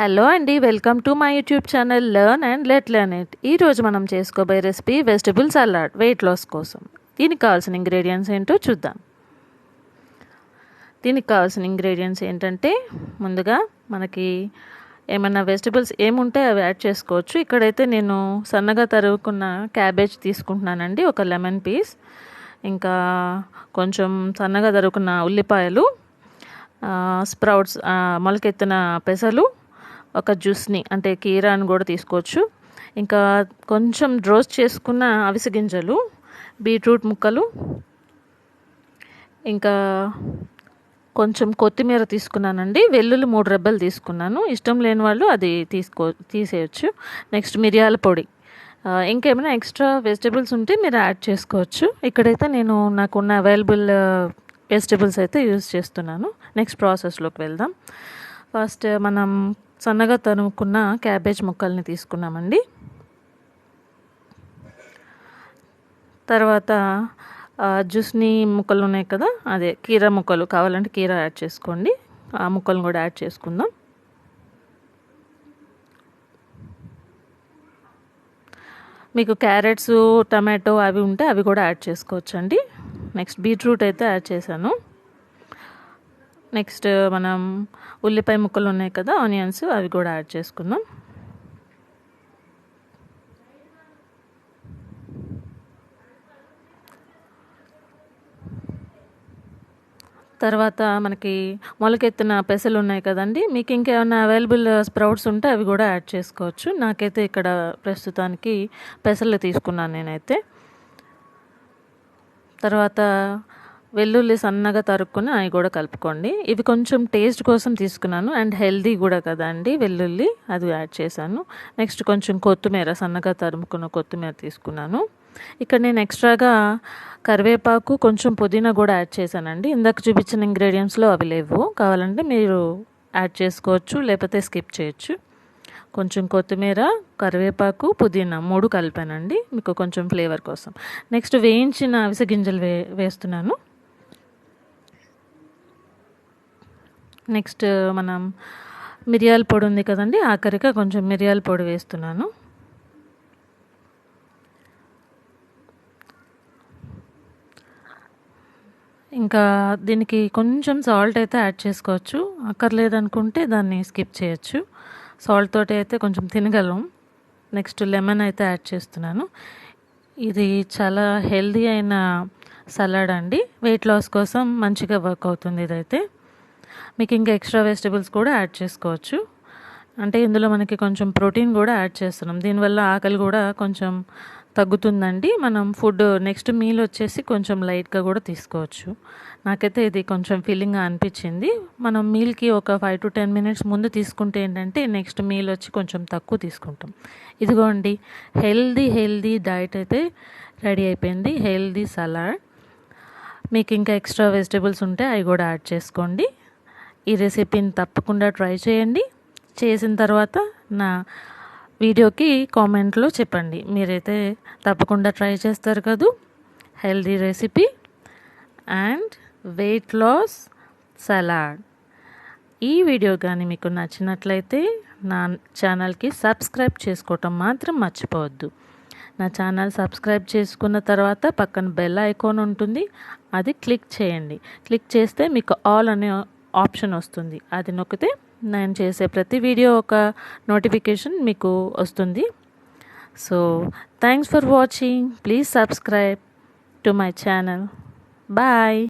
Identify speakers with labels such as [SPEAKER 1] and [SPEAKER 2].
[SPEAKER 1] Hello అండి, welcome to my YouTube channel learn and let learn it. ఈరోజు మనం చేసుకోబోయే recipe vegetable salad weight loss కోసం. దీనికి కావాల్సిన ఇంగ్రీడియంట్స్ ఏంటో చూద్దాం. దీనికి కావాల్సిన ఇంగ్రీడియంట్స్ ఏంటంటే, ముందుగా మనకి ఏమన్నా వెజిటబుల్స్ ఏముంటే అవి యాడ్ చేసుకోవచ్చు. ఇక్కడైతే నేను సన్నగా తరుగుకున్న క్యాబేజ్ తీసుకుంటున్నానండి, ఒక లెమన్ పీస్, ఇంకా కొంచెం సన్నగా తరుగుకున్న ఉల్లిపాయలు, స్ప్రౌట్స్ మొలకెత్తిన పెసలు, ఒక జ్యూస్ని అంటే కీరాని కూడా తీసుకోవచ్చు, ఇంకా కొంచెం రోస్ట్ చేసుకున్న అవిసె గింజలు, బీట్రూట్ ముక్కలు, ఇంకా కొంచెం కొత్తిమీర తీసుకున్నానండి, వెల్లుల్లి 3 రెబ్బలు తీసుకున్నాను. ఇష్టం లేని వాళ్ళు అది తీసేయచ్చు. నెక్స్ట్ మిరియాల పొడి, ఇంకేమైనా ఎక్స్ట్రా వెజిటబుల్స్ ఉంటే మీరు యాడ్ చేసుకోవచ్చు. ఇక్కడైతే నేను నాకున్న అవైలబుల్ వెజిటబుల్స్ అయితే యూజ్ చేస్తున్నాను. నెక్స్ట్ ప్రాసెస్లోకి వెళ్దాం. ఫస్ట్ మనం సన్నగా తరుముకున్న క్యాబేజ్ ముక్కల్ని తీసుకున్నామండి. తర్వాత జ్యూస్ని ముక్కలు ఉన్నాయి కదా, అదే కీరా ముక్కలు కావాలంటే కీరా యాడ్ చేసుకోండి, ఆ ముక్కలను కూడా యాడ్ చేసుకుందాం. మీకు క్యారెట్స్, టమాటో అవి ఉంటే అవి కూడా యాడ్ చేసుకోవచ్చు అండి. నెక్స్ట్ బీట్రూట్ అయితే యాడ్ చేశాను. నెక్స్ట్ మనం ఉల్లిపాయ ముక్కలు ఉన్నాయి కదా, ఆనియన్స్, అవి కూడా యాడ్ చేసుకుందాం. తర్వాత మనకి మొలకెత్తిన పెసలు ఉన్నాయి కదండి, మీకు ఇంకేమైనా అవైలబుల్ స్ప్రౌట్స్ ఉంటే అవి కూడా యాడ్ చేసుకోవచ్చు. నాకైతే ఇక్కడ ప్రస్తుతానికి పెసలు తీసుకున్నాను నేనైతే. తర్వాత వెల్లుల్లి సన్నగా తరుక్కుని అవి కూడా కలుపుకోండి. ఇవి కొంచెం టేస్ట్ కోసం తీసుకున్నాను, అండ్ హెల్దీ కూడా కదా అండి వెల్లుల్లి, అది యాడ్ చేశాను. నెక్స్ట్ కొంచెం కొత్తిమీర, సన్నగా తరుముకున్న కొత్తిమీర తీసుకున్నాను. ఇక్కడ నేను ఎక్స్ట్రాగా కరివేపాకు, కొంచెం పుదీనా కూడా యాడ్ చేశానండి. ఇందాక చూపించిన ఇంగ్రీడియంట్స్లో అవి లేవు, కావాలంటే మీరు యాడ్ చేసుకోవచ్చు, లేకపోతే స్కిప్ చేయొచ్చు. కొంచెం కొత్తిమీర, కరివేపాకు, పుదీనా 3 కలిపానండి, మీకు కొంచెం ఫ్లేవర్ కోసం. నెక్స్ట్ వేయించిన అవిసె గింజలు వేస్తున్నాను. నెక్స్ట్ మనం మిరియాల పొడి ఉంది కదండి, ఆఖరిగా కొంచెం మిరియాల పొడి వేస్తున్నాను. ఇంకా దీనికి కొంచెం సాల్ట్ అయితే యాడ్ చేసుకోవచ్చు, అక్కర్లేదనుకుంటే దాన్ని స్కిప్ చేయొచ్చు. సాల్ట్ తోటి అయితే కొంచెం తినగలం. నెక్స్ట్ లెమన్ అయితే యాడ్ చేస్తున్నాను. ఇది చాలా హెల్దీ అయిన సలాడ్ అండి, వెయిట్ లాస్ కోసం మంచిగా వర్క్ అవుతుంది ఇదైతే. మీకు ఇంకా ఎక్స్ట్రా వెజిటబుల్స్ కూడా యాడ్ చేసుకోవచ్చు, అంటే ఇందులో మనకి కొంచెం ప్రోటీన్ కూడా యాడ్ చేస్తున్నాం, దీనివల్ల ఆకలి కూడా కొంచెం తగ్గుతుందండి. మనం ఫుడ్ నెక్స్ట్ మీల్ వచ్చేసి కొంచెం లైట్గా కూడా తీసుకోవచ్చు. నాకైతే ఇది కొంచెం ఫీలింగ్గా అనిపించింది. మనం మీల్కి ఒక 5 to 10 minutes ముందు తీసుకుంటే ఏంటంటే నెక్స్ట్ మీల్ వచ్చి కొంచెం తక్కువ తీసుకుంటాం. ఇదిగోండి, హెల్దీ డైట్ అయితే రెడీ అయిపోయింది, హెల్దీ సలాడ్. మీకు ఇంకా ఎక్స్ట్రా వెజిటబుల్స్ ఉంటే అవి కూడా యాడ్ చేసుకోండి. ఈ రెసిపీని తప్పకుండా ట్రై చేయండి. చేసిన తర్వాత నా వీడియోకి కామెంట్లో చెప్పండి, మీరైతే తప్పకుండా ట్రై చేస్తారు కదూ. Healthy recipe and weight loss salad. ఈ వీడియో కానీ మీకు నచ్చినట్లయితే నా ఛానల్కి సబ్స్క్రైబ్ చేసుకోవటం మాత్రం మర్చిపోవద్దు. నా ఛానల్ సబ్స్క్రైబ్ చేసుకున్న తర్వాత పక్కన బెల్ ఐకాన్ ఉంటుంది, అది క్లిక్ చేయండి. క్లిక్ చేస్తే మీకు ఆల్ అనే ఆప్షన్ వస్తుంది, అది నొక్కితే నేను చేసే ప్రతి వీడియో ఒక నోటిఫికేషన్ మీకు వస్తుంది. So thanks for watching. Please subscribe to my channel. Bye.